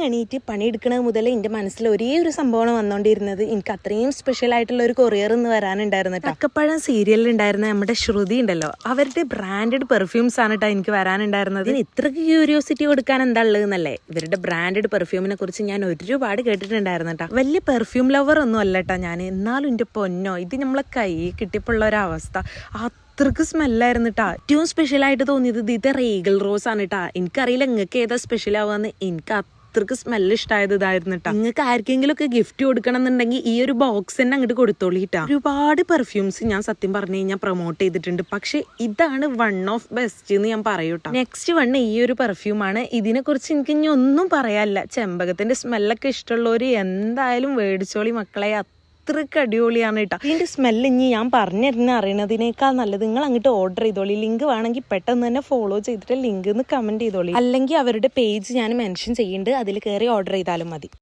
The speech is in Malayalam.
എണീറ്റ് പണിയെടുക്കണത് മുതൽ എൻ്റെ മനസ്സിൽ ഒരേ ഒരു സംഭവമാണ് വന്നുകൊണ്ടിരുന്നത്. എനിക്ക് അത്രയും സ്പെഷ്യൽ ആയിട്ടുള്ള ഒരു കൊറിയർ എന്ന് വരാനുണ്ടായിരുന്നു. തക്കപ്പഴം സീരിയലിൽ ഉണ്ടായിരുന്ന നമ്മുടെ ശ്രുതി ഉണ്ടല്ലോ, അവരുടെ ബ്രാൻഡഡ് പെർഫ്യൂംസ് ആണ് കേട്ടോ എനിക്ക് വരാനുണ്ടായിരുന്നത്. ഇത്രയ്ക്ക് ക്യൂരിയോസിറ്റി കൊടുക്കാൻ എന്താ ഉള്ളതെന്നല്ലേ. ഇവരുടെ ബ്രാൻഡഡ് പെർഫ്യൂമിനെ കുറിച്ച് ഞാൻ ഒരുപാട് കേട്ടിട്ടുണ്ടായിരുന്നു കേട്ടോ. വലിയ പെർഫ്യൂം ലവർ ഒന്നും അല്ല കേട്ടോ ഞാൻ. എന്നാലും എൻ്റെ പൊന്നോ, ഇത് നമ്മളെ കൈ കിട്ടിയപ്പോഴുള്ള ഒരവസ്ഥ അത്രക്ക് സ്മെല്ലായിരുന്നു കേട്ടാ. ഏറ്റവും സ്പെഷ്യലായിട്ട് തോന്നിയത് ഇത് റീഗൽ റോസ് ആണ് കേട്ടാ. എനിക്കറിയില്ല നിങ്ങൾക്ക് ഏതാ സ്പെഷ്യൽ ആവാന്ന്. എനിക്ക് അത്രക്ക് സ്മെല്ല് ഇഷ്ടമായത് ഇതായിരുന്നു കേട്ടോ. നിങ്ങൾക്ക് ആർക്കെങ്കിലും ഒക്കെ ഗിഫ്റ്റ് കൊടുക്കണം എന്നുണ്ടെങ്കിൽ ഈ ഒരു ബോക്സ് തന്നെ അങ്ങോട്ട് കൊടുത്തോളിട്ടാ. ഒരുപാട് പെർഫ്യൂംസ് ഞാൻ സത്യം പറഞ്ഞു കഴിഞ്ഞാൽ പ്രൊമോട്ട് ചെയ്തിട്ടുണ്ട്, പക്ഷെ ഇതാണ് വൺ ഓഫ് ബെസ്റ്റ് എന്ന് ഞാൻ പറയൂട്ടോ. നെക്സ്റ്റ് വൺ ഈ ഒരു പെർഫ്യൂമാണ്. ഇതിനെ കുറിച്ച് എനിക്ക് ഇനി ഒന്നും പറയാനില്ല. ചെമ്പകത്തിന്റെ സ്മെല്ലൊക്കെ ഇഷ്ടമുള്ളവര് എന്തായാലും മേടിച്ചോളി മക്കളെ. അത്രക്ക് അടിപൊളിയാണ് കേട്ടോ. ഇതിന്റെ സ്മെല്ല് ഇനി ഞാൻ പറഞ്ഞിരുന്ന അറിയണതിനേക്കാൾ നല്ലത് നിങ്ങൾ അങ്ങോട്ട് ഓർഡർ ചെയ്തോളി. ലിങ്ക് വേണമെങ്കിൽ പെട്ടെന്ന് തന്നെ ഫോളോ ചെയ്തിട്ട് ലിങ്ക് എന്ന് കമന്റ് ചെയ്തോളി. അല്ലെങ്കിൽ അവരുടെ പേജ് ഞാൻ മെൻഷൻ ചെയ്യുന്നുണ്ട്, അതിൽ കയറി ഓർഡർ ചെയ്താലും മതി.